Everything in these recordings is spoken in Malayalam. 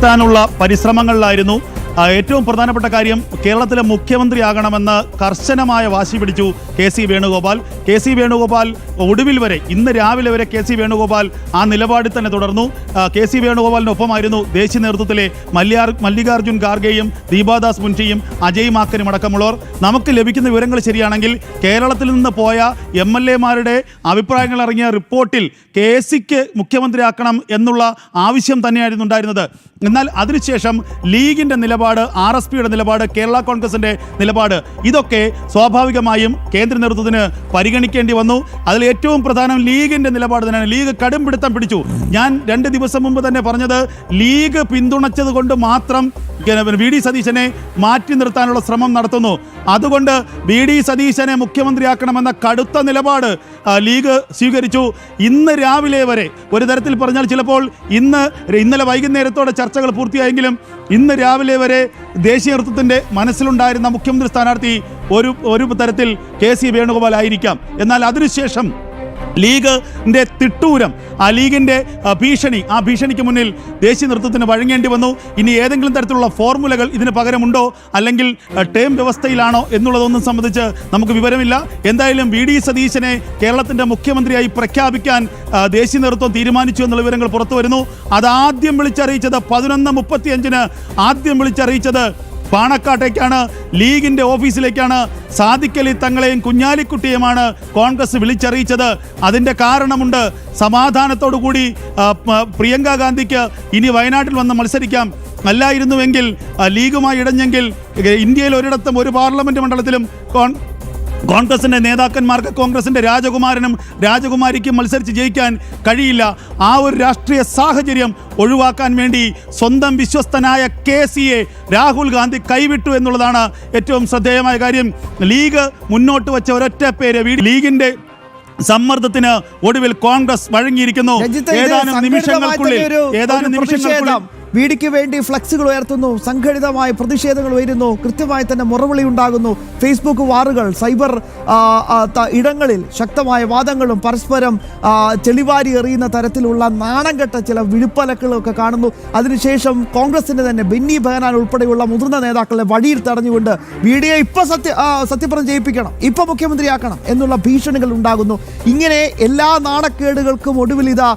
വരുത്താനുള്ള പരിശ്രമങ്ങളിലായിരുന്നു. ഏറ്റവും പ്രധാനപ്പെട്ട കാര്യം കേരളത്തിലെ മുഖ്യമന്ത്രിയാകണമെന്ന് കർശനമായ വാശി പിടിച്ചു കെ സി വേണുഗോപാൽ ഒടുവിൽ വരെ ഇന്ന് രാവിലെ വരെ കെ സി വേണുഗോപാൽ ആ നിലപാടിൽ തന്നെ തുടർന്നു. കെ സി വേണുഗോപാലിനൊപ്പമായിരുന്നു ദേശീയ നേതൃത്വത്തിലെ മല്ലികാർജുൻ ഖാർഗെയും ദീപാദാസ് മുൻഷിയും അജയ് മാക്കനും അടക്കമുള്ളവർ. നമുക്ക് ലഭിക്കുന്ന വിവരങ്ങൾ ശരിയാണെങ്കിൽ കേരളത്തിൽ നിന്ന് പോയ MLA-മാരുടെ അഭിപ്രായങ്ങൾ ഇറങ്ങിയ റിപ്പോർട്ടിൽ കെ സിക്ക് മുഖ്യമന്ത്രിയാക്കണം എന്നുള്ള ആവശ്യം തന്നെയായിരുന്നു ഉണ്ടായിരുന്നത്. എന്നാൽ അതിനുശേഷം ലീഗിൻ്റെ നിലപാട്, RSPയുടെ നിലപാട്, കേരള കോൺഗ്രസിൻ്റെ നിലപാട്, ഇതൊക്കെ സ്വാഭാവികമായും കേന്ദ്ര നേതൃത്വത്തിന് പരിഗണിക്കേണ്ടി വന്നു. അതിൽ ഏറ്റവും പ്രധാനം ലീഗിൻ്റെ നിലപാട് തന്നെയാണ്. ലീഗ് കടും പിടുത്തം പിടിച്ചു. ഞാൻ 2 ദിവസം മുമ്പ് തന്നെ പറഞ്ഞത് ലീഗ് പിന്തുണച്ചത് കൊണ്ട് മാത്രം VD സതീശനെ മാറ്റി നിർത്താനുള്ള ശ്രമം നടത്തുന്നു. അതുകൊണ്ട് VD സതീശനെ മുഖ്യമന്ത്രിയാക്കണമെന്ന കടുത്ത നിലപാട് ലീഗ് സ്വീകരിച്ചു. ഇന്ന് രാവിലെ വരെ ഒരു തരത്തിൽ പറഞ്ഞാൽ ചിലപ്പോൾ ഇന്നലെ വൈകുന്നേരത്തോടെ ചർച്ചകൾ പൂർത്തിയായെങ്കിലും ഇന്ന് രാവിലെ വരെ ദേശീയ നേതൃത്വത്തിൻ്റെ മനസ്സിലുണ്ടായിരുന്ന മുഖ്യമന്ത്രി സ്ഥാനാർത്ഥി ഒരു തരത്തിൽ കെ സി വേണുഗോപാൽ ആയിരിക്കാം. എന്നാൽ അതിനുശേഷം ലീഗിൻ്റെ തിട്ടൂരം, ആ ലീഗിൻ്റെ ഭീഷണി, ആ ഭീഷണിക്ക് മുന്നിൽ ദേശീയ നേതൃത്വത്തിന് വഴങ്ങേണ്ടി വന്നു. ഇനി ഏതെങ്കിലും തരത്തിലുള്ള ഫോർമുലകൾ ഇതിന് പകരമുണ്ടോ, അല്ലെങ്കിൽ ടേം വ്യവസ്ഥയിലാണോ എന്നുള്ളതൊന്നും സംബന്ധിച്ച് നമുക്ക് വിവരമില്ല. എന്തായാലും VD സതീശനെ കേരളത്തിൻ്റെ മുഖ്യമന്ത്രിയായി പ്രഖ്യാപിക്കാൻ ദേശീയ നേതൃത്വം തീരുമാനിച്ചു എന്നുള്ള വിവരങ്ങൾ പുറത്തു വരുന്നു. അതാദ്യം വിളിച്ചറിയിച്ചത് 11:35 ആദ്യം വിളിച്ചറിയിച്ചത് പാണക്കാട്ടേക്കാണ്, ലീഗിൻ്റെ ഓഫീസിലേക്കാണ്. സാദിഖ് അലി തങ്ങളെയും കുഞ്ഞാലിക്കുട്ടിയുമാണ് കോൺഗ്രസ് വിളിച്ചറിയിച്ചത്. അതിൻ്റെ കാരണമുണ്ട്. സമാധാനത്തോടുകൂടി പ്രിയങ്ക ഗാന്ധിക്ക് ഇനി വയനാട്ടിൽ വന്ന് മത്സരിക്കാം. അല്ലായിരുന്നുവെങ്കിൽ ലീഗുമായി ഇടഞ്ഞെങ്കിൽ ഇന്ത്യയിൽ ഒരിടത്തും ഒരു പാർലമെൻറ്റ് മണ്ഡലത്തിലും കോൺഗ്രസിൻ്റെ നേതാക്കന്മാർക്ക്, കോൺഗ്രസിൻ്റെ രാജകുമാരനും രാജകുമാരിക്കും മത്സരിച്ച് ജയിക്കാൻ കഴിയില്ല. ആ ഒരു രാഷ്ട്രീയ സാഹചര്യം ഒഴിവാക്കാൻ വേണ്ടി സ്വന്തം വിശ്വസ്തനായ KCയെ രാഹുൽ ഗാന്ധി കൈവിട്ടു എന്നുള്ളതാണ് ഏറ്റവും ശ്രദ്ധേയമായ കാര്യം. ലീഗ് മുന്നോട്ട് വെച്ച ഒരൊറ്റ പേര്, ലീഗിൻ്റെ സമ്മർദ്ദത്തിന് ഒടുവിൽ കോൺഗ്രസ് വഴങ്ങിയിരിക്കുന്നു. ഏതാനും നിമിഷങ്ങൾക്കുള്ളിൽ VDക്ക് വേണ്ടി ഫ്ലക്സുകൾ ഉയർത്തുന്നു, സംഘടിതമായ പ്രതിഷേധങ്ങൾ ഉയരുന്നു, കൃത്യമായി തന്നെ മുറവിളി ഉണ്ടാകുന്നു. ഫേസ്ബുക്ക് വാറുകൾ, സൈബർ ഇടങ്ങളിൽ ശക്തമായ വാദങ്ങളും പരസ്പരം ചെളിവാരി എറിയുന്ന തരത്തിലുള്ള നാണംകെട്ട ചില വിഴുപ്പലക്കുകളൊക്കെ കാണുന്നു. അതിനുശേഷം കോൺഗ്രസിന്റെ തന്നെ ബെന്നി ബെഹനാൻ ഉൾപ്പെടെയുള്ള മുതിർന്ന നേതാക്കളെ വഴിയിൽ തടഞ്ഞുകൊണ്ട് VDയെ ഇപ്പൊ സത്യപ്രതിജ്ഞ ചെയ്യിപ്പിക്കണം, ഇപ്പൊ മുഖ്യമന്ത്രിയാക്കണം എന്നുള്ള ഭീഷണികൾ ഉണ്ടാകുന്നു. ഇങ്ങനെ എല്ലാ നാണക്കേടുകൾക്കും ഒടുവിൽ ഇതാ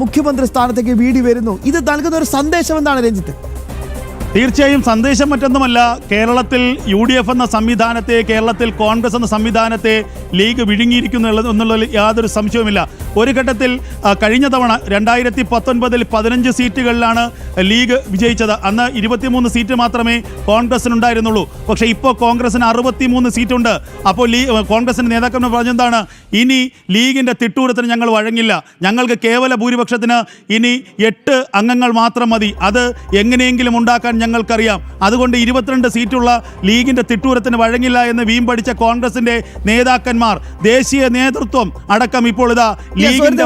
മുഖ്യമന്ത്രി സ്ഥാനത്തേക്ക് VD വരുന്നു. ഇത് നൽകുന്ന ഒരു സന്ദേശം എന്താണ് രഞ്ജിത്ത്? തീർച്ചയായും സന്ദേശം മറ്റൊന്നുമല്ല. കേരളത്തിൽ UDF എന്ന സംവിധാനത്തെ, കേരളത്തിൽ കോൺഗ്രസ് എന്ന സംവിധാനത്തെ ലീഗ് വിഴുങ്ങിയിരിക്കുന്നു എന്നുള്ളതിൽ യാതൊരു സംശയവുമില്ല. ഒരു ഘട്ടത്തിൽ കഴിഞ്ഞ തവണ 2019 15 സീറ്റുകളിലാണ് ലീഗ് വിജയിച്ചത്. അന്ന് 23 സീറ്റ് മാത്രമേ കോൺഗ്രസിനുണ്ടായിരുന്നുള്ളൂ. പക്ഷേ ഇപ്പോൾ കോൺഗ്രസിന് 63 സീറ്റുണ്ട്. അപ്പോൾ കോൺഗ്രസിൻ്റെ നേതാക്കന്മാർ പറഞ്ഞെന്താണ്? ഇനി ലീഗിൻ്റെ തിട്ടൂരത്തിന് ഞങ്ങൾ വഴങ്ങില്ല, ഞങ്ങൾക്ക് കേവല ഭൂരിപക്ഷത്തിന് ഇനി 8 അംഗങ്ങൾ മാത്രം മതി, അത് എങ്ങനെയെങ്കിലും ഉണ്ടാക്കാൻ ഞങ്ങൾക്കറിയാം. അതുകൊണ്ട് 22 സീറ്റുള്ള ലീഗിൻ്റെ തിട്ടൂരത്തിന് വഴങ്ങില്ല എന്ന് വീമ്പടിച്ച കോൺഗ്രസിൻ്റെ നേതാക്കന്മാർ, ദേശീയ നേതൃത്വം അടക്കം ഇപ്പോൾ ഇതാ ലീഗിന്റെ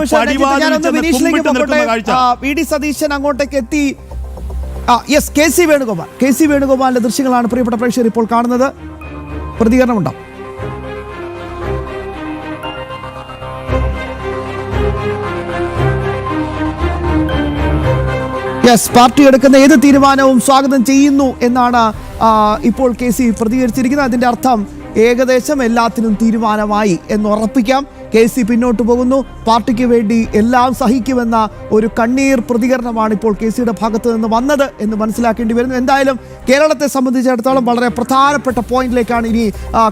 VD സതീശൻ അങ്ങോട്ടേക്ക് എത്തി. കെ സി വേണുഗോപാലിന്റെ ദൃശ്യങ്ങളാണ് പ്രിയപ്പെട്ട പ്രേക്ഷകർ ഇപ്പോൾ കാണുന്നത്. പ്രതികരണമുണ്ടോ? പാർട്ടി എടുക്കുന്ന ഏത് തീരുമാനവും സ്വാഗതം ചെയ്യുന്നു എന്നാണ് ഇപ്പോൾ KC പ്രതികരിച്ചിരിക്കുന്നത്. അതിന്റെ അർത്ഥം ഏകദേശം എല്ലാത്തിനും തീരുമാനമായി എന്ന് ഉറപ്പിക്കാം. KC പിന്നോട്ട് പോകുന്നു, പാർട്ടിക്ക് വേണ്ടി എല്ലാം സഹിക്കുമെന്ന ഒരു കണ്ണീർ പ്രതികരണമാണ് ഇപ്പോൾ KCയുടെ ഭാഗത്ത് നിന്ന് വന്നത് എന്ന് മനസ്സിലാക്കേണ്ടി വരുന്നു. എന്തായാലും കേരളത്തെ സംബന്ധിച്ചിടത്തോളം വളരെ പ്രധാനപ്പെട്ട പോയിന്റിലേക്കാണ് ഇനി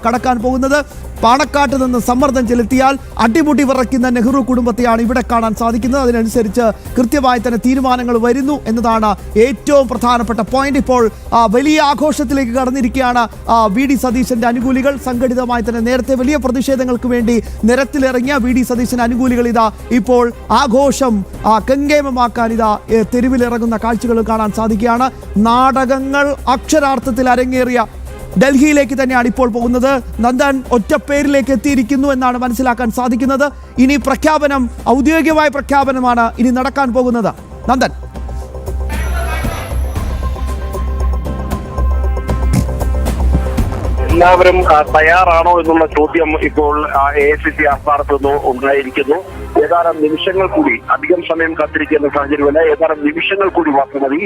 കടക്കാൻ പോകുന്നത്. പാണക്കാട്ട് നിന്ന് സമ്മർദ്ദം ചെലുത്തിയാൽ അടിമുടി വിറയ്ക്കുന്ന നെഹ്റു കുടുംബത്തെയാണ് ഇവിടെ കാണാൻ സാധിക്കുന്നത്. അതിനനുസരിച്ച് കൃത്യമായി തന്നെ തീരുമാനങ്ങൾ വരുന്നു എന്നതാണ് ഏറ്റവും പ്രധാനപ്പെട്ട പോയിന്റ്. ഇപ്പോൾ വലിയ ആഘോഷത്തിലേക്ക് കടന്നിരിക്കുകയാണ് VD സതീശന്റെ അനുകൂലികൾ. സംഘടിതമായി തന്നെ നേരത്തെ വലിയ പ്രതിഷേധങ്ങൾക്ക് വേണ്ടി നിരത്തിലിറങ്ങിയ VD സതീശന്റെ അനുകൂലികൾ ഇതാ ഇപ്പോൾ ആഘോഷം കെങ്കേമമാക്കാൻ ഇതാ തെരുവിലിറങ്ങുന്ന കാഴ്ചകൾ കാണാൻ സാധിക്കുകയാണ്. നാടകങ്ങൾ അക്ഷരാർത്ഥത്തിൽ അരങ്ങേറിയ ഡൽഹിയിലേക്ക് തന്നെയാണ് ഇപ്പോൾ പോകുന്നത്. നന്ദൻ ഒറ്റപ്പേരിലേക്ക് എത്തിയിരിക്കുന്നു എന്നാണ് മനസ്സിലാക്കാൻ സാധിക്കുന്നത്. ഇനി പ്രഖ്യാപനം, ഔദ്യോഗികമായ പ്രഖ്യാപനമാണ് ഇനി നടക്കാൻ പോകുന്നത്. നന്ദൻ, എല്ലാവരും തയ്യാറാണോ എന്നുള്ള ചോദ്യം ഇപ്പോൾ AICC ആസ്ഥാനത്ത് നിന്ന് ഉണ്ടായിരിക്കുന്നു. ഏതാനും നിമിഷങ്ങൾ കൂടി, അധികം സമയം കാത്തിരിക്കുന്ന സാഹചര്യമല്ല, ഏതാനും നിമിഷങ്ങൾ കൂടി മാത്രം മതി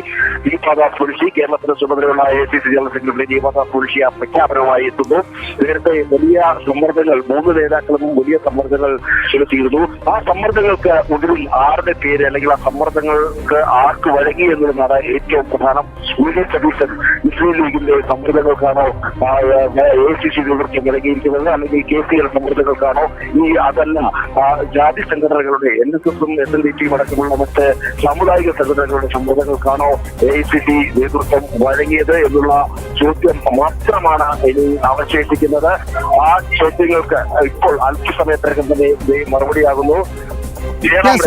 ദീപാദാസ് മുൻഷി, കേരളത്തിന്റെ ചുമതലയുള്ള AICC general secretary Deepa Das Munshi ആ പ്രഖ്യാപനവുമായി എത്തുന്നു. നേരത്തെ വലിയ സമ്മർദ്ദങ്ങൾ, 3 നേതാക്കളും വലിയ സമ്മർദ്ദങ്ങൾ ചെലുത്തിയിരുന്നു. ആ സമ്മർദ്ദങ്ങൾക്ക് ഒടുവിൽ ആരുടെ പേര് അല്ലെങ്കിൽ ആ സമ്മർദ്ദങ്ങൾക്ക് ആർക്ക് വഴങ്ങി എന്നുള്ളതാണ് ഏറ്റവും പ്രധാനം. വി.ഡി. സതീശൻ മുസ്ലിം ലീഗിന്റെ സമ്മർദ്ദങ്ങൾക്കാണോ AICC നേതൃത്വം നൽകിയിരിക്കുന്നത്, അല്ലെങ്കിൽ KCL സമ്മർദ്ദങ്ങൾക്കാണോ, അതല്ല ജാതി സംഘടനകളുടെ NSSഉം SNDPയും അടക്കമുള്ള മറ്റ് സാമുദായിക സംഘടനകളുടെ സമ്മർദ്ദങ്ങൾക്കാണോ AICC നേതൃത്വം വഴങ്ങിയത് എന്നുള്ള ചോദ്യം മാത്രമാണ് ഇനി അവശേഷിക്കുന്നത്. ആ ചോദ്യങ്ങൾക്ക് ഇപ്പോൾ അല്പസമയത്തിനകം തന്നെ മറുപടിയാകുന്നു.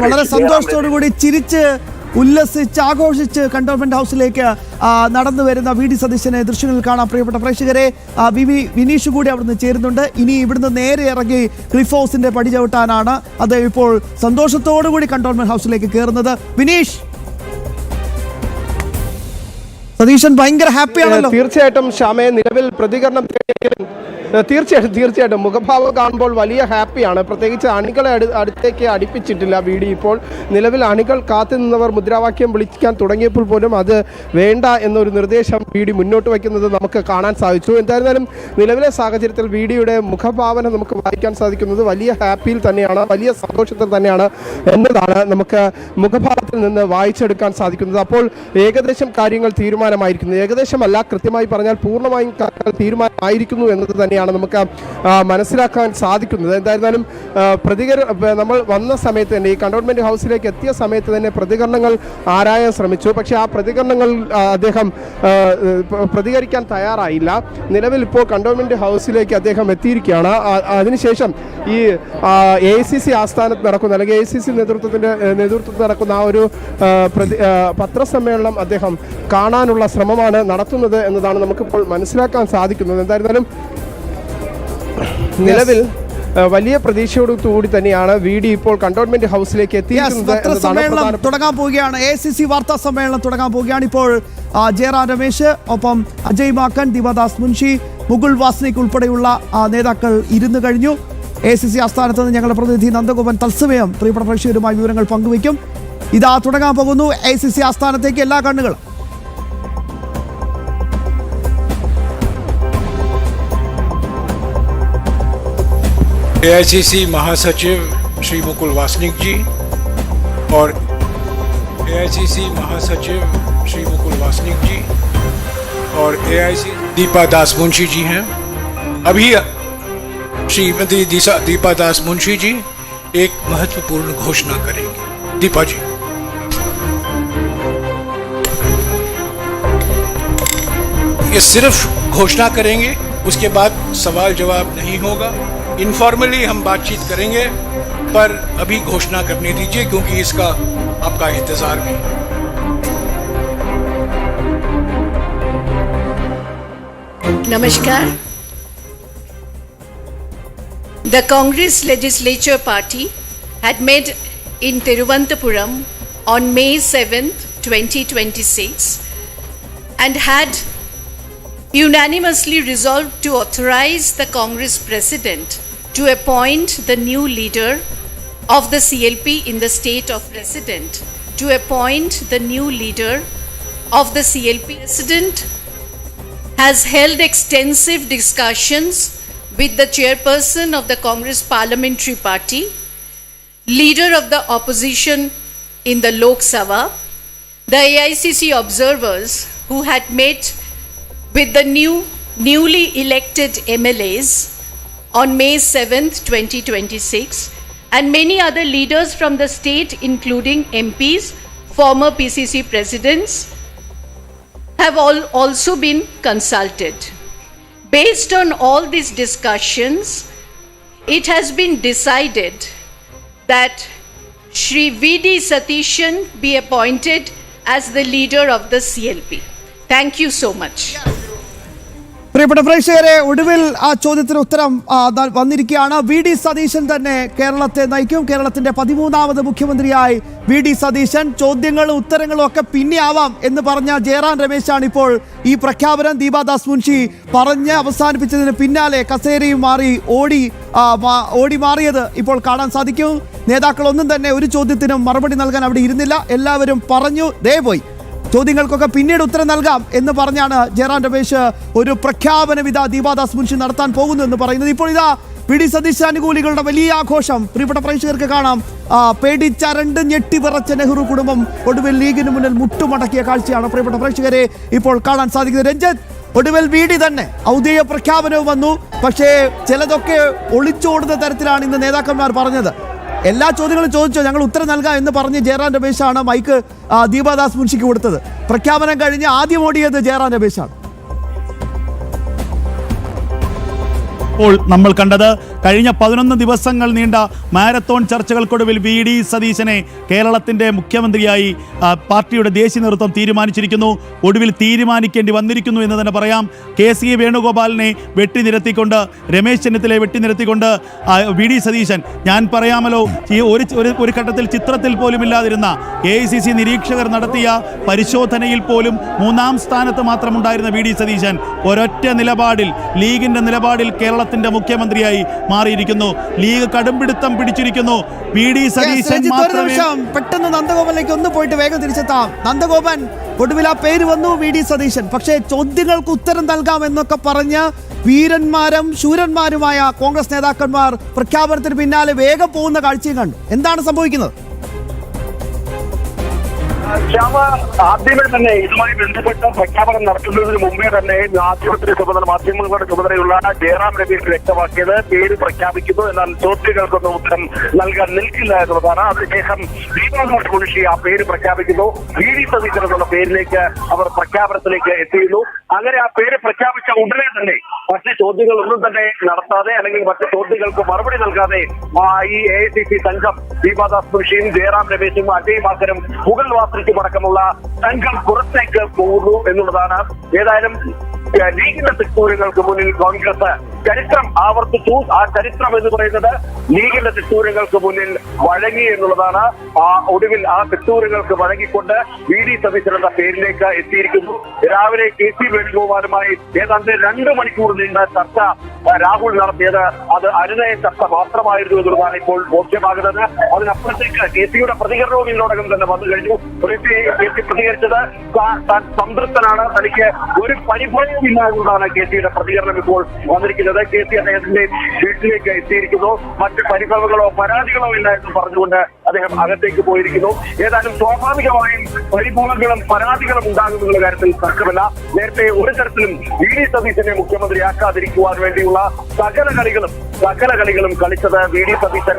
വളരെ സന്തോഷത്തോടു കൂടി ചിരിച്ച് ഉല്ലസിച്ച് ആഘോഷിച്ച് കണ്ടോൺമെന്റ് ഹൗസിലേക്ക് നടന്നു വരുന്ന വി.ഡി. സതീശനെ ദൃശ്യങ്ങളിൽ കാണാം. പ്രിയപ്പെട്ട പ്രേക്ഷകരെ, വിനീഷ് കൂടി അവിടുന്ന് ചേരുന്നുണ്ട്. ഇനി ഇവിടുന്ന് നേരെ ഇറങ്ങി ക്ലിഫ് ഹൗസിന്റെ പടി ചവിട്ടാനാണ് അദ്ദേഹം ഇപ്പോൾ സന്തോഷത്തോടു കൂടി കണ്ടോൺമെന്റ് ഹൗസിലേക്ക് കയറുന്നത്. വിനീഷ്, സതീശൻ ഭയങ്കര ഹാപ്പിയാണല്ലോ. തീർച്ചയായിട്ടും ശ്യാമയെ നിലവിൽ പ്രതികരണം തീർച്ചയായിട്ടും മുഖഭാവം കാണുമ്പോൾ വലിയ ഹാപ്പിയാണ്. പ്രത്യേകിച്ച് അണികളെ അടുത്തേക്ക് അടുപ്പിച്ചിട്ടില്ല വി.ഡി. ഇപ്പോൾ നിലവിൽ അണികൾ കാത്തു നിന്നവർ മുദ്രാവാക്യം വിളിക്കാൻ തുടങ്ങിയപ്പോൾ പോലും അത് വേണ്ട എന്നൊരു നിർദ്ദേശം വി.ഡി. മുന്നോട്ട് വയ്ക്കുന്നത് നമുക്ക് കാണാൻ സാധിച്ചു. എന്തായിരുന്നാലും നിലവിലെ സാഹചര്യത്തിൽ വി.ഡിയുടെ മുഖഭാവന നമുക്ക് വായിക്കാൻ സാധിക്കുന്നത് വലിയ ഹാപ്പിയിൽ തന്നെയാണ്, വലിയ സന്തോഷത്തിൽ തന്നെയാണ് എന്നതാണ് നമുക്ക് മുഖഭാവത്തിൽ നിന്ന് വായിച്ചെടുക്കാൻ സാധിക്കുന്നത്. അപ്പോൾ ഏകദേശം കാര്യങ്ങൾ തീരുമാനമായിരിക്കുന്നു, ഏകദേശമല്ല കൃത്യമായി പറഞ്ഞാൽ പൂർണ്ണമായും തീരുമാനമായിരിക്കുന്നു എന്നത് തന്നെയാണ് നമുക്ക് മനസ്സിലാക്കാൻ സാധിക്കുന്നത്. എന്തായിരുന്നാലും നമ്മൾ വന്ന സമയത്ത് തന്നെ, ഈ കണ്ടോൺമെന്റ് ഹൗസിലേക്ക് എത്തിയ സമയത്ത് തന്നെ പ്രതികരണങ്ങൾ ആരായാൻ ശ്രമിച്ചു. പക്ഷേ ആ പ്രതികരണങ്ങൾ അദ്ദേഹം പ്രതികരിക്കാൻ തയ്യാറായില്ല. നിലവിൽ ഇപ്പോൾ കണ്ടോൺമെന്റ് ഹൗസിലേക്ക് അദ്ദേഹം എത്തിയിരിക്കുകയാണ്. അതിനുശേഷം ഈ AICC ആസ്ഥാനത്ത് നടക്കുന്ന, അല്ലെങ്കിൽ AICC നേതൃത്വത്തിൽ നടക്കുന്ന ആ ഒരു പത്രസമ്മേളനം അദ്ദേഹം കാണാനുള്ള ശ്രമമാണ് നടത്തുന്നത് എന്നതാണ് നമുക്കിപ്പോൾ മനസ്സിലാക്കാൻ സാധിക്കുന്നത്. എന്തായിരുന്നാലും നിലവിൽ വലിയ പ്രതീക്ഷയോടുകൂടി തന്നെയാണ് വി.ഡി. ഇപ്പോൾ കണ്ടോൺമെന്റ് ഹൗസിലേക്ക് എത്തിയിരിക്കുന്നത്. സമ്മേളനം തുടങ്ങാൻ പോവുകയാണ്, AICC വാർത്താ സമ്മേളനം തുടങ്ങാൻ പോവുകയാണ്. ഇപ്പോൾ ജയറാം രമേശ്, ഒപ്പം അജയ് മാക്കൻ, ദീപാദാസ് മുൻഷി, മുകുൾ വാസ്നിക് ഉൾപ്പെടെയുള്ള നേതാക്കൾ ഇരുന്നു കഴിഞ്ഞു. AICC ആസ്ഥാനത്ത് നിന്ന് ഞങ്ങളുടെ പ്രതിനിധി നന്ദഗോപൻ തത്സമയം പ്രിയപ്പെട്ട പ്രേക്ഷകരുമായി വിവരങ്ങൾ പങ്കുവയ്ക്കും. ഇതാ തുടങ്ങാൻ പോകുന്നു AICC ആസ്ഥാനത്തേക്ക് എല്ലാ കണ്ണുകളും. AICC महासचिव श्री मुकुल वासनिक जी और AICC महासचिव श्री मुकुल वासनिक जी और AICC दीपादास मुंशी जी हैं। अभी श्रीमती दीपादास मुंशी जी एक महत्वपूर्ण घोषणा करेंगे। दीपा जी। ये सिर्फ घोषणा करेंगे, उसके बाद सवाल जवाब नहीं होगा। इनफॉर्मली हम बातचीत करेंगे, पर अभी घोषणा करने दीजिए क्योंकि इसका आपका इंतजार भी है। Namaskar. The Congress Legislature Party had met in Thiruvananthapuram on May 7th, 2026 and had unanimously resolved to authorize the Congress President to appoint the new leader of the CLP in the state of resident, to appoint the new leader of the CLP. President has held extensive discussions with the chairperson of the Congress Parliamentary Party, leader of the opposition in the Lok Sabha, the AICC observers who had met with the newly elected MLAs on May 7th, 2026, and many other leaders from the state, including MPs, former PCC presidents, have also been consulted. Based on all these discussions, it has been decided that Shri V.D. Satishan be appointed as the leader of the CLP. Thank you so much. പ്രിയപ്പെട്ട പ്രേക്ഷകരെ, ഒടുവിൽ ആ ചോദ്യത്തിന് ഉത്തരം വന്നിരിക്കുകയാണ്. വി.ഡി. സതീശൻ തന്നെ കേരളത്തെ നയിക്കും. കേരളത്തിന്റെ 13ാമത് മുഖ്യമന്ത്രിയായി വി.ഡി. സതീശൻ. ചോദ്യങ്ങളും ഉത്തരങ്ങളും ഒക്കെ പിന്നെ ആവാം എന്ന് പറഞ്ഞ ജയറാം രമേശാണ് ഇപ്പോൾ ഈ പ്രഖ്യാപനം ദീപാദാസ് മുൻഷി പറഞ്ഞ് അവസാനിപ്പിച്ചതിന് പിന്നാലെ കസേരയും മാറി ഓടി മാറിയത് ഇപ്പോൾ കാണാൻ സാധിക്കും. നേതാക്കളൊന്നും തന്നെ ഒരു ചോദ്യത്തിനും മറുപടി നൽകാൻ അവിടെ ഇരുന്നില്ല. എല്ലാവരും പറഞ്ഞു ദേ പോയി, ചോദ്യങ്ങൾക്കൊക്കെ പിന്നീട് ഉത്തരം നൽകാം എന്ന് പറഞ്ഞാണ് ജയറാം രമേശ് ഒരു പ്രഖ്യാപനം ഇതാ ദീപാദാസ് മുൻഷി നടത്താൻ പോകുന്നു എന്ന് പറയുന്നത്. ഇപ്പോൾ ഇതാ വി.ഡി. സതീശ് അനുകൂലികളുടെ വലിയ ആഘോഷം പ്രിയപ്പെട്ട പ്രേക്ഷകർക്ക് കാണാം. പേടിച്ചരണ്ട് ഞെട്ടിവിറച്ച നെഹ്റു കുടുംബം ഒടുവിൽ ലീഗിന് മുന്നിൽ മുട്ടുമടക്കിയ കാഴ്ചയാണ് പ്രിയപ്പെട്ട പ്രേക്ഷകരെ ഇപ്പോൾ കാണാൻ സാധിക്കുന്നത്. രഞ്ജിത്ത്, ഒടുവിൽ വി.ഡി. തന്നെ ഔദ്യോഗിക പ്രഖ്യാപനവും വന്നു. പക്ഷേ ചിലതൊക്കെ ഒളിച്ചോടുന്ന തരത്തിലാണ് ഇന്ന് നേതാക്കന്മാർ പറഞ്ഞത്. എല്ലാ ചോദ്യങ്ങളും ചോദിച്ചോ, ഞങ്ങൾ ഉത്തരം നൽകാം എന്ന് പറഞ്ഞ് ജയറാം രമേശാണ് മൈക്ക് ദീപാദാസ് മുൻഷിക്ക് കൊടുത്തത്. പ്രഖ്യാപനം കഴിഞ്ഞ് ആദ്യം ഓടിയത് ജയറാം രമേശാണ്. ഇപ്പോൾ നമ്മൾ കണ്ടത് കഴിഞ്ഞ 11 ദിവസങ്ങൾ നീണ്ട മാരത്തോൺ ചർച്ചകൾക്കൊടുവിൽ വി.ഡി. സതീശനെ കേരളത്തിൻ്റെ മുഖ്യമന്ത്രിയായി പാർട്ടിയുടെ ദേശീയ നേതൃത്വം തീരുമാനിച്ചിരിക്കുന്നു. ഒടുവിൽ തീരുമാനിക്കേണ്ടി വന്നിരിക്കുന്നു എന്ന് തന്നെ പറയാം. കെ.സി. വേണുഗോപാലിനെ വെട്ടിനിരത്തിക്കൊണ്ട്, രമേശ് ചെന്നിത്തലയെ വെട്ടിനിരത്തിക്കൊണ്ട് വി.ഡി. സതീശൻ, ഞാൻ പറയാമല്ലോ, ഈ ഒരു ഘട്ടത്തിൽ ചിത്രത്തിൽ പോലും ഇല്ലാതിരുന്ന AICC നിരീക്ഷകർ നടത്തിയ പരിശോധനയിൽ പോലും 3-ാം സ്ഥാനത്ത് മാത്രമുണ്ടായിരുന്ന വി.ഡി. സതീശൻ ഒരൊറ്റ നിലപാടിൽ, ലീഗിൻ്റെ നിലപാടിൽ കേരളത്തിൻ്റെ മുഖ്യമന്ത്രിയായി മാറിയിരിക്കുന്നു. ലീഗ് കടുംപിടുത്തം പിടിച്ചിരിക്കുന്നു. വി.ഡി. സതീശൻ പെട്ടെന്ന് നന്ദഗോപാലിലേക്ക് ഒന്ന് പോയിട്ട് വേഗം തിരിച്ചെത്താം. നന്ദഗോപൻ, ഒടുവിൽ ആ പേര് വന്നു വി.ഡി. സതീശൻ. പക്ഷേ ചോദ്യങ്ങൾക്ക് ഉത്തരം നൽകാമെന്നൊക്കെ പറഞ്ഞ് വീരന്മാരും ശൂരന്മാരുമായ കോൺഗ്രസ് നേതാക്കന്മാർ പ്രഖ്യാപനത്തിന് പിന്നാലെ വേഗം പോകുന്ന കാഴ്ചയും കണ്ടു. എന്താണ് സംഭവിക്കുന്നത്? ശ്യാമ, ആദ്യമേ തന്നെ ഇതുമായി ബന്ധപ്പെട്ട പ്രഖ്യാപനം നടത്തുന്നതിന് മുമ്പേ തന്നെ മാധ്യമങ്ങളുടെ ചുമതലയുള്ള ജയറാം രമേശ് വ്യക്തമാക്കിയത് പേര് പ്രഖ്യാപിക്കുന്നു, എന്നാൽ ചോദ്യങ്ങൾക്കൊന്നും ഉത്തരം നൽകാൻ നിൽക്കില്ല എന്നുള്ളതാണ്. അതിനുശേഷം ദീപാദാസ് മുൻഷി ആ പേര് പ്രഖ്യാപിക്കുന്നു. വി.ഡി. സതീശൻ എന്നുള്ള പേരിലേക്ക് അവർ പ്രഖ്യാപനത്തിലേക്ക് എത്തിയിരുന്നു. അങ്ങനെ ആ പേര് പ്രഖ്യാപിച്ച ഉടനെ തന്നെ മറ്റ് ചോദ്യങ്ങളൊന്നും തന്നെ നടത്താതെ, അല്ലെങ്കിൽ മറ്റ് ചോദ്യങ്ങൾക്ക് മറുപടി നൽകാതെ ഈ AICC സംഘം ദീപാദാസ് മുൻഷിയും ജയറാം രമേശും അജയ് മാക്കനും മുഗൾ വാസനിക്കും അടക്കമുള്ള സംഘം പുറത്തേക്ക് പോകുന്നു എന്നുള്ളതാണ്. ഏതായാലും ലീഗിന്റെ തിട്ടൂരങ്ങൾക്ക് മുന്നിൽ കോൺഗ്രസ് ചരിത്രം ആവർത്തിച്ചു. ആ ചരിത്രം എന്ന് പറയുന്നത് ലീഗിന്റെ തിട്ടൂരങ്ങൾക്ക് മുന്നിൽ വഴങ്ങി എന്നുള്ളതാണ്. ഒടുവിൽ ആ തിട്ടൂരങ്ങൾക്ക് വഴങ്ങിക്കൊണ്ട് വി.ഡി. സതീശൻ എന്ന പേരിലേക്ക് എത്തിയിരിക്കുന്നു. രാവിലെ കെ.സി. വേണുഗോപാലുമായി ഏതാണ്ട് 2 മണിക്കൂർ നീണ്ട ചർച്ച രാഹുൽ നടത്തിയത് അത് അനുനയ ചർച്ച മാത്രമായിരുന്നു എന്നുള്ളതാണ് ഇപ്പോൾ ബോധ്യമാകുന്നത്. അതിനപ്പുറത്തേക്ക് കെ.സിയുടെ പ്രതികരണവും ഇതിനോടകം തന്നെ വന്നു കഴിഞ്ഞു. കെ.സി പ്രതികരിച്ചത് താൻ സംതൃപ്തനാണ്, തനിക്ക് ഒരു പരിഭവമില്ല എന്നതാണ് കെ.സിയുടെ പ്രതികരണം ഇപ്പോൾ വന്നിരിക്കുന്നത്. കെ.സി അദ്ദേഹത്തിന്റെ വീട്ടിലേക്ക് എത്തിയിരിക്കുന്നു. മറ്റ് പരിഭവങ്ങളോ പരാതികളോ ഇല്ല എന്ന് പറഞ്ഞുകൊണ്ട് അദ്ദേഹം അകത്തേക്ക് പോയിരിക്കുന്നു. ഏതായാലും സ്വാഭാവികമായും പരിഭവങ്ങളും പരാതികളും ഉണ്ടാകുമെന്നുള്ള കാര്യത്തിൽ തർക്കമില്ല. നേരത്തെ ഒരു തരത്തിലും വി.ഡി. സതീശനെ മുഖ്യമന്ത്രിയാക്കാതിരിക്കുവാൻ വേണ്ടിയുള്ള സകല കളികളും കളിച്ചത് വി.ഡി. സതീശൻ,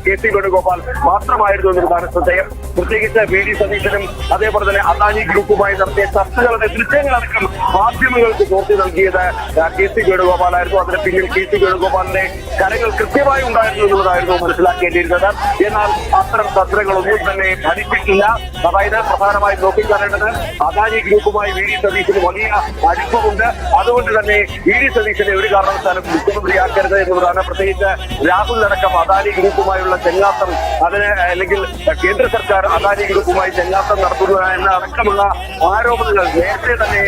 കെ.സി. വേണുഗോപാൽ മാത്രമായിരുന്നു എന്നതാണ് ശ്രദ്ധേയം. പ്രത്യേകിച്ച് വി.ഡി. സതീശനും അതേപോലെ തന്നെ അദാനി ഗ്രൂപ്പുമായി നടത്തിയ ചർച്ചകളുടെ ദൃശ്യങ്ങളടക്കം മാധ്യമങ്ങൾക്ക് ചോർത്തി നൽകിയത് കെ.സി. വേണുഗോപാലായിരുന്നു. അതിന് പിന്നിൽ കെ.സി. വേണുഗോപാലിന്റെ കരങ്ങൾ കൃത്യമായി ഉണ്ടായിരുന്നു എന്നുള്ളതായിരുന്നു മനസ്സിലാക്കേണ്ടിയിരുന്നത്. എന്നാൽ അത്തരം തന്ത്രങ്ങളൊന്നും തന്നെ ഫലിപ്പിക്കില്ല. അതായത് പ്രധാനമായും നോക്കിക്കാണേണ്ടത് അദാനി ഗ്രൂപ്പുമായി വി.ഡി. സതീശന് വലിയ അടുപ്പമുണ്ട്. അതുകൊണ്ട് തന്നെ വി.ഡി. സതീശനെ ഒരു കാരണവശാലും മുഖ്യമന്ത്രിയാക്കരുത് എന്നുള്ളതാണ്. പ്രത്യേകിച്ച് രാഹുലിനടക്കം അദാനി ഗ്രൂപ്പുമായുള്ള ചെങ്ങാത്തം, അതിന് അല്ലെങ്കിൽ കേന്ദ്ര സർക്കാർ അദാനി ഗ്രൂപ്പുമായി ചെങ്ങാത്തം നടത്തുക എന്ന അടക്കമുള്ള ആരോപണങ്ങൾ നേരത്തെ തന്നെ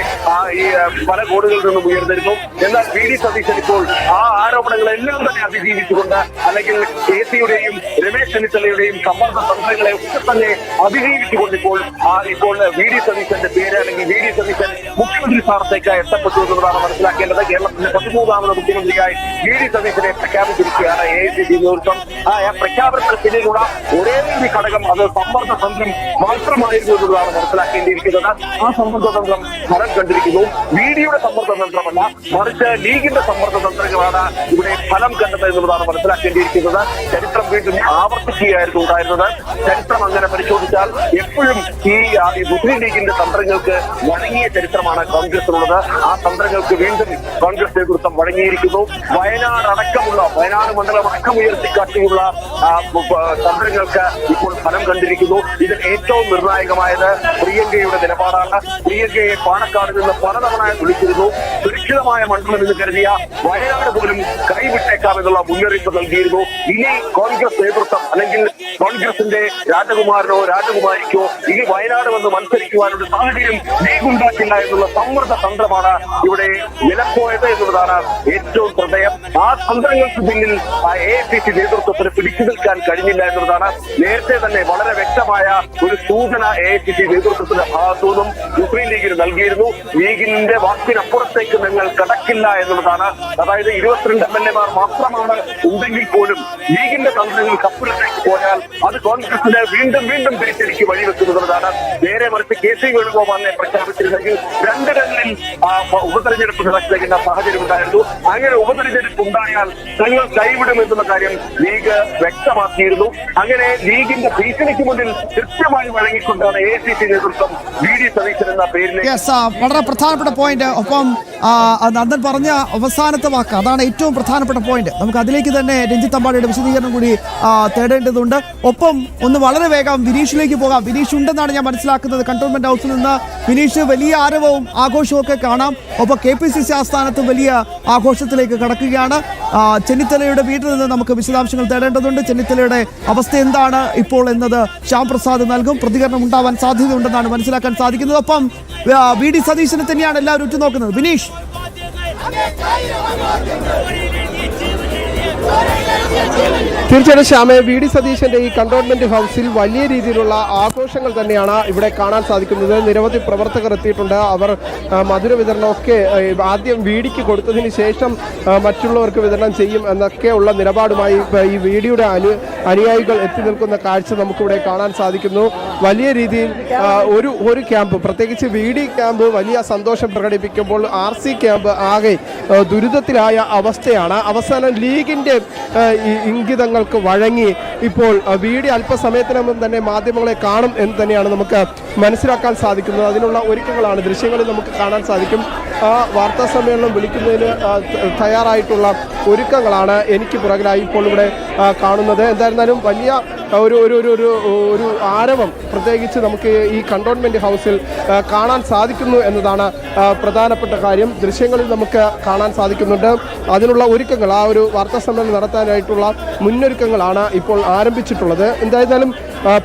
ഈ പല കോണുകളിൽ നിന്നും ഉയർന്നിരുന്നു. എന്നാൽ വി.ഡി. സതീശൻ ഇപ്പോൾ ആ ആരോപണങ്ങളെല്ലാം തന്നെ അതിജീവിച്ചുകൊണ്ട്, അല്ലെങ്കിൽ കെ.സിയുടെയും രമേശ് ചെന്നിത്തലയുടെയും സമ്മർദ്ദ തന്ത്രങ്ങളെ ഒക്കെ തന്നെ അതിജീവിച്ചുകൊണ്ട് ഇപ്പോൾ വി.ഡി. സതീശന്റെ പേര്, അല്ലെങ്കിൽ വി.ഡി. സതീശൻ മുഖ്യമന്ത്രി സ്ഥാനത്തേക്ക് എത്തപ്പെട്ടു എന്നുള്ളതാണ് മനസ്സിലാക്കേണ്ടത്. കേരളത്തിന്റെ 13ാമത് മുഖ്യമന്ത്രിയായി വി.ഡി. സതീശനെ പ്രഖ്യാപിച്ചിരിക്കുകയാണ് AICC നേതൃത്വം. ആ പ്രഖ്യാപനത്തിന് പിന്നിലുള്ള ഒരേ ഒരു ഘടകം അത് സമ്മർദ്ദ തന്ത്രം മാത്രമായിരുന്നു എന്നുള്ളതാണ് മനസ്സിലാക്കേണ്ടിയിരിക്കുന്നത്. ആ സമ്മർദ്ദ തന്ത്രം ഫലം കണ്ടിരിക്കുന്നു. വി.ഡിയുടെ സമ്മർദ്ദ തന്ത്രമല്ല, മറിച്ച് ലീഗിന്റെ സമ്മർദ്ദ തന്ത്രങ്ങളാണ് ഇവിടെ ഫലം കണ്ടത് എന്നുള്ളതാണ് മനസ്സിലാക്കേണ്ടിയിരിക്കുന്നത്. ചരിത്രം വീണ്ടും ആവർത്തിക്കുകയായിരുന്നു ഉണ്ടായിരുന്നത്. ചരിത്രം അങ്ങനെ പരിശോധിച്ചാൽ എപ്പോഴും ഈ മുസ്ലിം ലീഗിന്റെ തന്ത്രങ്ങൾക്ക് വഴങ്ങിയ ചരിത്രമാണ് കോൺഗ്രസിനുള്ളത്. ആ തന്ത്രങ്ങൾക്ക് വീണ്ടും കോൺഗ്രസ് നേതൃത്വം വഴങ്ങിയിരിക്കുന്നു. വയനാട് മണ്ഡലം അടക്കം ഉയർത്തിക്കാട്ടിയുള്ള തന്ത്രങ്ങൾക്ക് ഇപ്പോൾ ഫലം കണ്ടിരിക്കുന്നു. ഇതിൽ ഏറ്റവും നിർണായകമായത് പ്രിയങ്കയുടെ നിലപാടാണ്. പ്രിയങ്കയെ പാണക്കാട് നിന്ന് പലതവണ വിളിച്ചിരുന്നു. സുരക്ഷിതമായ മണ്ഡലം എന്ന് കരുതിയ വയനാട് പോലും കൈവിട്ടേക്കാമെന്നുള്ള മുന്നറിയിപ്പ് നൽകിയിരുന്നു. ഇനി കോൺഗ്രസ് നേതൃത്വം, അല്ലെങ്കിൽ കോൺഗ്രസിന്റെ രാജകുമാരനോ രാജകുമാരിക്കോ ഇനി വയനാട് വന്ന് മത്സരിക്കുവാനുള്ള സാഹചര്യം ലീഗ് ഉണ്ടാക്കില്ല എന്നുള്ള സമ്മർദ്ദ തന്ത്രമാണ് ഇവിടെ വിലപ്പോയത് എന്നുള്ളതാണ് ഏറ്റവും ശ്രദ്ധേയം. ആ തന്ത്രങ്ങൾക്ക് പിന്നിൽ AICC നേതൃത്വത്തിന് പിടിച്ചു നിൽക്കാൻ കഴിഞ്ഞില്ല എന്നുള്ളതാണ്. നേരത്തെ തന്നെ വളരെ വ്യക്തമായ ഒരു സൂചന AICC നേതൃത്വത്തിന്റെ ഭാഗത്തുനിന്നും മുസ്ലിം ലീഗിന് നൽകിയിരുന്നു. ലീഗിന്റെ വാക്കിനപ്പുറത്തേക്ക് നിങ്ങൾ കടക്കില്ല എന്നുള്ളതാണ്. അതായത് 22 MLA-മാർ മാത്രമാണ് ഉണ്ടെങ്കിൽ പോലും ലീഗിന്റെ തന്ത്രങ്ങൾ കപ്പലിലേക്ക് പോയാൽ അത് കോൺഗ്രസിന് വീണ്ടും വീണ്ടും തിരിച്ചടിക്ക് വഴിവെക്കുന്നതാണ്. നേരെ മറിച്ച് KC വേണുഗോപാലിനെ പ്രഖ്യാപിച്ചിരുന്നെങ്കിൽ 2 ഇടങ്ങളിൽ ഉപതെരഞ്ഞെടുപ്പ് നടക്കുന്ന സാഹചര്യം ഉണ്ടായിരുന്നു. അങ്ങനെ ഉപതെരഞ്ഞെടുപ്പ് ഉണ്ടായാൽ തങ്ങൾ കൈവിടുമെന്നുള്ള കാര്യം ലീഗ് വ്യക്തമാക്കിയിരുന്നു. അങ്ങനെ ലീഗിന്റെ ഭീഷണിക്ക് മുന്നിൽ കൃത്യമായി വഴങ്ങിക്കൊണ്ടാണ് AICC നേതൃത്വം VD സതീശൻ എന്ന പേരിലേക്ക്. വളരെ പ്രധാനപ്പെട്ട പോയിന്റ്. ഒപ്പം നന്ദൻ പറഞ്ഞ അവസാനത്തെ വാക്ക്, അതാണ് ഏറ്റവും പ്രധാനപ്പെട്ട പോയിന്റ്. നമുക്ക് അതിലേക്ക് തന്നെ രഞ്ജിത്ത് അമ്പാടിയുടെ വിശദീകരണം കൂടി തേടേണ്ടതുണ്ട്. ഒപ്പം ഒന്ന് വളരെ വേഗം വിനീഷിലേക്ക് പോകാം. വിനീഷ് ഉണ്ടെന്നാണ് ഞാൻ മനസ്സിലാക്കുന്നത് കണ്ടോൺമെന്റ് ഹൗസിൽ നിന്ന്. വിനീഷ്, വലിയ ആരവവും ആഘോഷവും ഒക്കെ കാണാം. ഒപ്പം KPCC ആസ്ഥാനത്ത് വലിയ ആഘോഷത്തിലേക്ക് കടക്കുകയാണ്. ചെന്നിത്തലയുടെ വീട്ടിൽ നിന്ന് നമുക്ക് വിശദാംശങ്ങൾ തേടേണ്ടതുണ്ട്. ചെന്നിത്തലയുടെ അവസ്ഥ എന്താണ് ഇപ്പോൾ എന്നത് ശ്യാം പ്രസാദ് നൽകും. പ്രതികരണം ഉണ്ടാവാൻ സാധ്യതയുണ്ടെന്നാണ് മനസ്സിലാക്കാൻ സാധിക്കുന്നത്. ഒപ്പം VD സതീശനെ തന്നെയാണ് എല്ലാവരും ഉറ്റുനോക്കുന്നത്. വിനീഷ്, തീർച്ചയായിട്ടും ശ്യാമേ, VD സതീശന്റെ ഈ കണ്ടോൺമെന്റ് ഹൗസിൽ വലിയ രീതിയിലുള്ള ആഘോഷങ്ങൾ തന്നെയാണ് ഇവിടെ കാണാൻ സാധിക്കുന്നത്. നിരവധി പ്രവർത്തകർ എത്തിയിട്ടുണ്ട്. അവർ മധുര വിതരണമൊക്കെ ആദ്യം VDക്ക് കൊടുത്തതിന് ശേഷം മറ്റുള്ളവർക്ക് വിതരണം ചെയ്യും എന്നൊക്കെയുള്ള നിലപാടുമായി ഈ VDയുടെ അനുയായികൾ എത്തി നിൽക്കുന്ന കാഴ്ച നമുക്കിവിടെ കാണാൻ സാധിക്കുന്നു. വലിയ രീതിയിൽ ഒരു ക്യാമ്പ്, പ്രത്യേകിച്ച് VD ക്യാമ്പ് വലിയ സന്തോഷം പ്രകടിപ്പിക്കുമ്പോൾ RC ക്യാമ്പ് ആകെ ദുരിതത്തിലായ അവസ്ഥയാണ്. അവസാനം ലീഗിന്റെ ഇംഗിതങ്ങൾക്ക് വഴങ്ങി ഇപ്പോൾ VD അല്പസമയത്തിനകം തന്നെ മാധ്യമങ്ങളെ കാണും എന്ന് തന്നെയാണ് നമുക്ക് മനസ്സിലാക്കാൻ സാധിക്കുന്നത്. അതിനുള്ള ഒരുക്കങ്ങളാണ് ദൃശ്യങ്ങളിൽ നമുക്ക് കാണാൻ സാധിക്കും. ആ വാർത്താ സമ്മേളനം വിളിക്കുന്നതിന് തയ്യാറായിട്ടുള്ള ഒരുക്കങ്ങളാണ് എനിക്ക് പുറകിലായി ഇപ്പോൾ ഇവിടെ കാണുന്നത്. എന്തായിരുന്നാലും വലിയ ഒരു ആരവം പ്രത്യേകിച്ച് നമുക്ക് ഈ കണ്ടോൺമെന്റ് ഹൗസിൽ കാണാൻ സാധിക്കുന്നു എന്നതാണ് പ്രധാനപ്പെട്ട കാര്യം. ദൃശ്യങ്ങളിൽ നമുക്ക് കാണാൻ സാധിക്കുന്നുണ്ട്. അതിനുള്ള ഒരുക്കങ്ങൾ, ആ ഒരു വാർത്താ സമ്മേളനം നടത്താനായിട്ടുള്ള മുന്നൊരുക്കങ്ങളാണ് ഇപ്പോൾ ആരംഭിച്ചിട്ടുള്ളത്. എന്തായിരുന്നാലും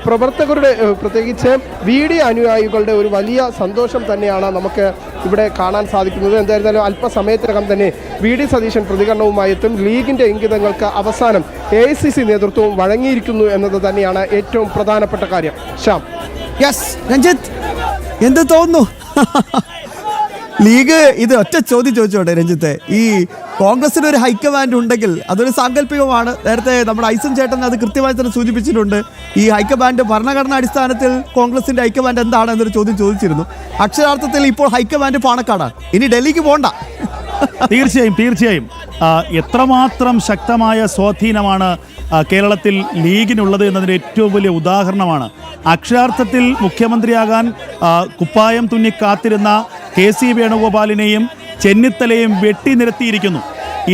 പ്രവർത്തകരുടെ, പ്രത്യേകിച്ച് VD അനുയായികളുടെ ഒരു വലിയ സന്തോഷം തന്നെയാണ് നമുക്ക് ഇവിടെ കാണാൻ സാധിക്കുന്നത്. എന്തായിരുന്നാലും അല്പസമയത്തിനകം തന്നെ VD സതീശൻ പ്രതികരണവുമായി എത്തും. ലീഗിന്റെ ഇംഗിതങ്ങൾക്ക് അവസാനം AICC നേതൃത്വവും വഴങ്ങിയിരിക്കുന്നു എന്നത് തന്നെയാണ് ഏറ്റവും പ്രധാനപ്പെട്ട കാര്യം. ശ്യാം. യെസ് രഞ്ജിത്ത്, എന്ത് തോന്നുന്നു? ലീഗ് ഇത് ഒറ്റ ചോദ്യം ചോദിച്ചോട്ടെ രഞ്ജിത്ത്, ഈ കോൺഗ്രസിന് ഒരു ഹൈക്കമാൻഡ് ഉണ്ടെങ്കിൽ അതൊരു സാങ്കല്പികമാണ്. നേരത്തെ നമ്മുടെ ഐസൻ ചേട്ടൻ അത് കൃത്യമായി തന്നെ സൂചിപ്പിച്ചിട്ടുണ്ട്. ഈ ഹൈക്കമാൻഡ് ഭരണഘടനാ അടിസ്ഥാനത്തിൽ കോൺഗ്രസിന്റെ ഹൈക്കമാൻഡ് എന്താണ് എന്നൊരു ചോദ്യം ചോദിച്ചിരുന്നു. അക്ഷരാർത്ഥത്തിൽ ഇപ്പോൾ ഹൈക്കമാൻഡ് പാണക്കാടാണ്. ഇനി ഡൽഹിക്ക് പോകണ്ട. തീർച്ചയായും എത്രമാത്രം ശക്തമായ സ്വാധീനമാണ് കേരളത്തിൽ ലീഗിനുള്ളത് എന്നതിൻ്റെ ഏറ്റവും വലിയ ഉദാഹരണമാണ്. അക്ഷരാർത്ഥത്തിൽ മുഖ്യമന്ത്രിയാകാൻ കുപ്പായം തുന്നി കാത്തിരുന്ന KC വേണുഗോപാലിനെയും ചെന്നിത്തലയും വെട്ടിനിരത്തിയിരിക്കുന്നു.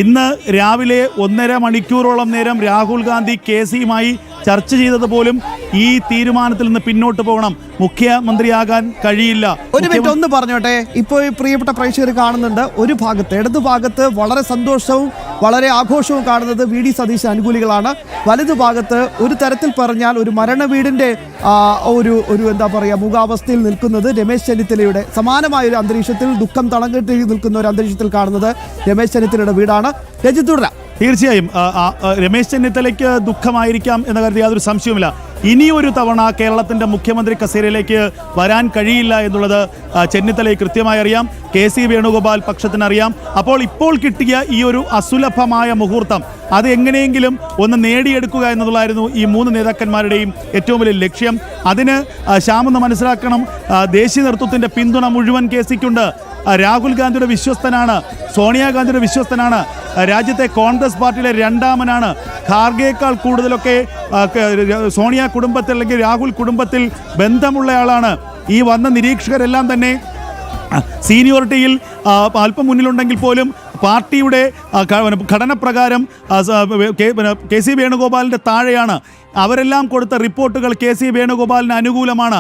ഇന്ന് രാവിലെ 1.5 മണിക്കൂറോളം നേരം രാഹുൽ ഗാന്ധി KCയുമായി ചർച്ച ചെയ്തത് പോലും ഈ തീരുമാനത്തിൽ നിന്ന് പിന്നോട്ട് പോകണം, മുഖ്യമന്ത്രിയാകാൻ കഴിയില്ല. ഒരു മിനിറ്റ് ഒന്ന് പറഞ്ഞോട്ടെ. ഇപ്പോൾ പ്രിയപ്പെട്ട പ്രേക്ഷകർ കാണുന്നുണ്ട്, ഒരു ഭാഗത്ത് ഇടതു ഭാഗത്ത് വളരെ സന്തോഷവും വളരെ ആഘോഷവും കാണുന്നത് VD സതീശ അനുകൂലികളാണ്. വലതു ഭാഗത്ത് ഒരു തരത്തിൽ പറഞ്ഞാൽ ഒരു മരണ വീടിന്റെ ഒരു എന്താ പറയുക മുഖാവസ്ഥയിൽ നിൽക്കുന്നത് രമേശ് ചെന്നിത്തലയുടെ സമാനമായ ഒരു അന്തരീക്ഷത്തിൽ, ദുഃഖം തളങ്കെട്ടി നിൽക്കുന്ന ഒരു അന്തരീക്ഷത്തിൽ കാണുന്നത് രമേശ് ചെന്നിത്തലയുടെ വീടാണ്. രഞ്ജിത്ത് തുടരാം. തീർച്ചയായും രമേശ് ചെന്നിത്തലയ്ക്ക് ദുഃഖമായിരിക്കാം എന്ന കാര്യത്തിൽ യാതൊരു സംശയവുമില്ല. ഇനിയൊരു തവണ കേരളത്തിന്റെ മുഖ്യമന്ത്രി കസേരയിലേക്ക് വരാൻ കഴിയില്ല എന്നുള്ളത് ചെന്നിത്തലയെ കൃത്യമായി അറിയാം. KC വേണുഗോപാൽ പക്ഷത്തിനറിയാം. അപ്പോൾ ഇപ്പോൾ കിട്ടിയ ഈ ഒരു അസുലഭമായ മുഹൂർത്തം അത് എങ്ങനെയെങ്കിലും ഒന്ന് നേടിയെടുക്കുക എന്നുള്ളതായിരുന്നു ഈ 3 നേതാക്കന്മാരുടെയും ഏറ്റവും വലിയ ലക്ഷ്യം. അതിന് ശ്യാമെന്ന് മനസ്സിലാക്കണം, ദേശീയ നേതൃത്വത്തിന്റെ പിന്തുണ മുഴുവൻ KCക്കുണ്ട്. രാഹുൽ ഗാന്ധിയുടെ വിശ്വസ്തനാണ്, സോണിയാഗാന്ധിയുടെ വിശ്വസ്തനാണ്, രാജ്യത്തെ കോൺഗ്രസ് പാർട്ടിയിലെ രണ്ടാമനാണ്. ഖാർഗേക്കാൾ കൂടുതലൊക്കെ സോണിയ കുടുംബത്തിൽ അല്ലെങ്കിൽ രാഹുൽ കുടുംബത്തിൽ ബന്ധമുള്ളയാളാണ്. ഈ വന്ന നിരീക്ഷകരെല്ലാം തന്നെ സീനിയോറിറ്റിയിൽ അല്പം മുന്നിലുണ്ടെങ്കിൽ പോലും പാർട്ടിയുടെ ഘടനപ്രകാരം KC വേണുഗോപാലിൻ്റെ താഴെയാണ്. അവരെല്ലാം കൊടുത്ത റിപ്പോർട്ടുകൾ KC വേണുഗോപാലിന് അനുകൂലമാണ്.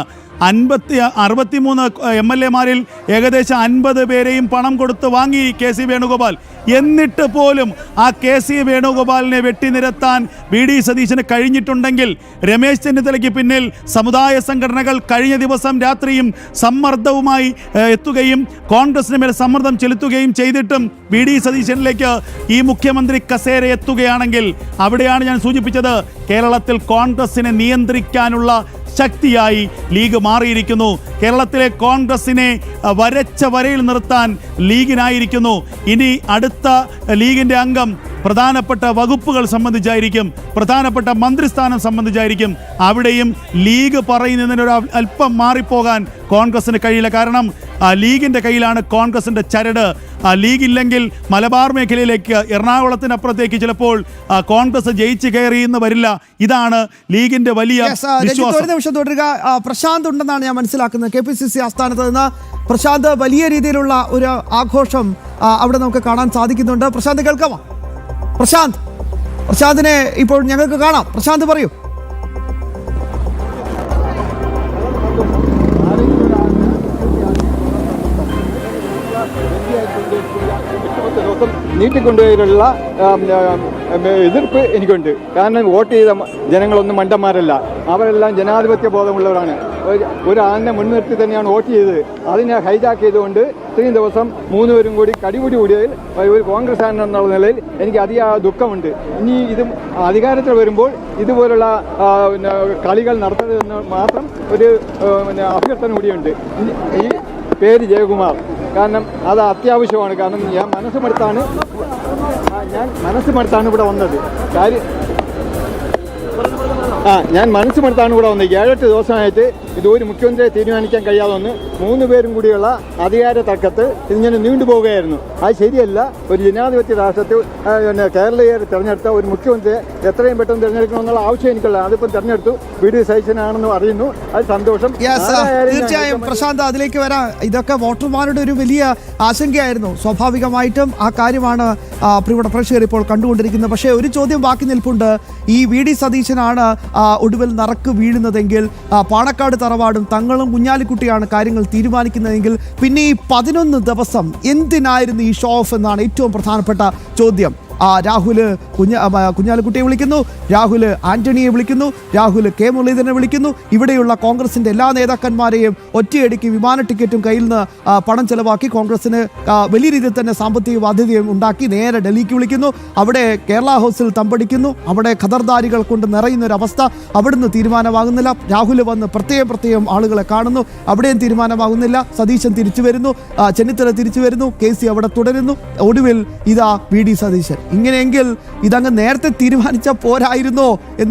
63 MLA-മാരിൽ ഏകദേശം 50 പേരെയും പണം കൊടുത്ത് വാങ്ങി KC വേണുഗോപാൽ. എന്നിട്ട് പോലും ആ KC വേണുഗോപാലിനെ വെട്ടിനിരത്താൻ VD സതീശന് കഴിഞ്ഞിട്ടുണ്ടെങ്കിൽ രമേശ് ചെന്നിത്തലയ്ക്ക് പിന്നിൽ സമുദായ സംഘടനകൾ കഴിഞ്ഞ ദിവസം രാത്രിയും സമ്മർദ്ദവുമായി എത്തുകയും കോൺഗ്രസിന് മേൽ സമ്മർദ്ദം ചെലുത്തുകയും ചെയ്തിട്ടും VD സതീശനിലേക്ക് ഈ മുഖ്യമന്ത്രി കസേര എത്തുകയാണെങ്കിൽ അവിടെയാണ് ഞാൻ സൂചിപ്പിച്ചത്, കേരളത്തിൽ കോൺഗ്രസിനെ നിയന്ത്രിക്കാനുള്ള ശക്തിയായി ലീഗ് മാറിയിരിക്കുന്നു. കേരളത്തിലെ കോൺഗ്രസിനെ വരച്ച വരയിൽ നിർത്താൻ ലീഗിനായിരിക്കുന്നു. ഇനി അടുത്ത ലീഗിൻ്റെ അംഗം പ്രധാനപ്പെട്ട വകുപ്പുകൾ സംബന്ധിച്ചായിരിക്കും, പ്രധാനപ്പെട്ട മന്ത്രിസ്ഥാനം സംബന്ധിച്ചായിരിക്കും. അവിടെയും ലീഗ് പറയുന്നതിനൊരു അല്പം മാറിപ്പോകാൻ കോൺഗ്രസിന് കഴിയില്ല. കാരണം ലീഗിൻ്റെ കയ്യിലാണ് കോൺഗ്രസിൻ്റെ ചരട്. ലീഗില്ലെങ്കിൽ മലബാർ മേഖലയിലേക്ക്, എറണാകുളത്തിനപ്പുറത്തേക്ക് ചിലപ്പോൾ കോൺഗ്രസ് ജയിച്ച് കയറിയെന്ന് വരില്ല. ഇതാണ് ലീഗിന്റെ വലിയ വിശ്വാസം. ഒരു നിമിഷം തുടരുക. പ്രശാന്ത് ഉണ്ടെന്നാണ് ഞാൻ മനസ്സിലാക്കുന്നത്. KPCC ആസ്ഥാനത്ത് നിന്ന് പ്രശാന്ത്, വലിയ രീതിയിലുള്ള ഒരു ആഘോഷം അവിടെ നമുക്ക് കാണാൻ സാധിക്കുന്നുണ്ട്. പ്രശാന്ത് കേൾക്കാമോ? പ്രശാന്തിനെ ഇപ്പോൾ ഞങ്ങൾക്ക് കാണാം. പ്രശാന്ത് പറയൂ. നീട്ടിക്കൊണ്ടുപോയുള്ള എതിർപ്പ് എനിക്കുണ്ട്. കാരണം വോട്ട് ചെയ്ത ജനങ്ങളൊന്നും മണ്ടന്മാരല്ല, അവരെല്ലാം ജനാധിപത്യ ബോധമുള്ളവരാണ്. ഒരു ആളിനെ മുൻനിർത്തി തന്നെയാണ് വോട്ട് ചെയ്തത്. അതിനെ ഹൈജാക്ക് ചെയ്തുകൊണ്ട് ഇത്രയും ദിവസം 3 പേരും കൂടി കടിപിടി കൂടിയതിൽ ഒരു കോൺഗ്രസ് എന്നുള്ള നിലയിൽ എനിക്ക് അതിയായ ദുഃഖമുണ്ട്. ഇനി ഇത് അധികാരത്തിൽ വരുമ്പോൾ ഇതുപോലുള്ള കളികൾ നടത്തരുതെന്ന് മാത്രം ഒരു അഭ്യർത്ഥന കൂടിയുണ്ട്. ഈ പേര് ജയകുമാർ, കാരണം അത് അത്യാവശ്യമാണ്. കാരണം ഞാൻ മനസ്സുമടുത്താണ് ഇവിടെ വന്നത്. ഞാൻ മനസ്സുമടുത്താണ് ഇവിടെ വന്നത്. 7-8 ദിവസമായിട്ട് ഇതൊരു മുഖ്യമന്ത്രിയെ തീരുമാനിക്കാൻ കഴിയാതെ വന്ന് 3 പേരും കൂടിയുള്ള അധികാര തർക്കത്ത് ഇങ്ങനെ നീണ്ടുപോവുകയായിരുന്നു. അത് ശരിയല്ല. ഒരു ജനാധിപത്യ രാഷ്ട്രത്തിൽ കേരളീയർ തിരഞ്ഞെടുത്ത ഒരു മുഖ്യമന്ത്രിയെ എത്രയും പെട്ടെന്ന് തിരഞ്ഞെടുക്കണമെന്നുള്ള ആവശ്യം എനിക്കുള്ള. അതിപ്പം തിരഞ്ഞെടുത്തു, VD സതീശനാണെന്ന് അറിയുന്നു. അത് സന്തോഷം. തീർച്ചയായും പ്രശാന്ത്, അതിലേക്ക് വരാം. ഇതൊക്കെ വോട്ടർമാരുടെ ഒരു വലിയ ആശങ്കയായിരുന്നു. സ്വാഭാവികമായിട്ടും ആ കാര്യമാണ് പ്രിയപ്പെട്ട പ്രേക്ഷകർ ഇപ്പോൾ കണ്ടുകൊണ്ടിരിക്കുന്നത്. പക്ഷേ ഒരു ചോദ്യം ബാക്കി നിൽപ്പുണ്ട്. ഈ VD സതീശനാണ് ഒടുവിൽ നറുക്ക് വീഴുന്നതെങ്കിൽ, പാണക്കാട് തറവാടും തങ്ങളും കുഞ്ഞാലിക്കുട്ടിയാണ് കാര്യങ്ങൾ തീരുമാനിക്കുന്നതെങ്കിൽ, പിന്നെ ഈ 11 ദിവസം എന്തിനായിരുന്നു ഈ ഷോ ഓഫ് എന്നാണ് ഏറ്റവും പ്രധാനപ്പെട്ട ചോദ്യം. രാഹുൽ കുഞ്ഞാലിക്കുട്ടിയെ വിളിക്കുന്നു, രാഹുൽ ആന്റണിയെ വിളിക്കുന്നു, രാഹുൽ K മുരളീധരനെ വിളിക്കുന്നു. ഇവിടെയുള്ള കോൺഗ്രസിന്റെ എല്ലാ നേതാക്കന്മാരെയും ഒറ്റയടിക്ക് വിമാന ടിക്കറ്റും കയ്യിൽ നിന്ന് പണം ചെലവാക്കി കോൺഗ്രസിന് വലിയ രീതിയിൽ തന്നെ സാമ്പത്തിക ബാധ്യതയും ഉണ്ടാക്കി നേരെ ഡൽഹിക്ക് വിളിക്കുന്നു. അവിടെ കേരള ഹൗസിൽ തമ്പടിക്കുന്നു. അവിടെ ഖദർദാരികൾ കൊണ്ട് നിറയുന്ന ഒരു അവസ്ഥ. അവിടുന്ന് തീരുമാനമാകുന്നില്ല. രാഹുൽ വന്ന് പ്രത്യേകം ആളുകളെ കാണുന്നു. അവിടെയും തീരുമാനമാകുന്നില്ല. സതീശൻ തിരിച്ചു വരുന്നു, ചെന്നിത്തല തിരിച്ചു വരുന്നു, KC അവിടെ തുടരുന്നു. ഒടുവിൽ ഇതാ VD സതീശൻ. ഇങ്ങനെയെങ്കിൽ ഇതങ്ങ് നേരത്തെ തീരുമാനിച്ച പോരായിരുന്നോ എന്ന്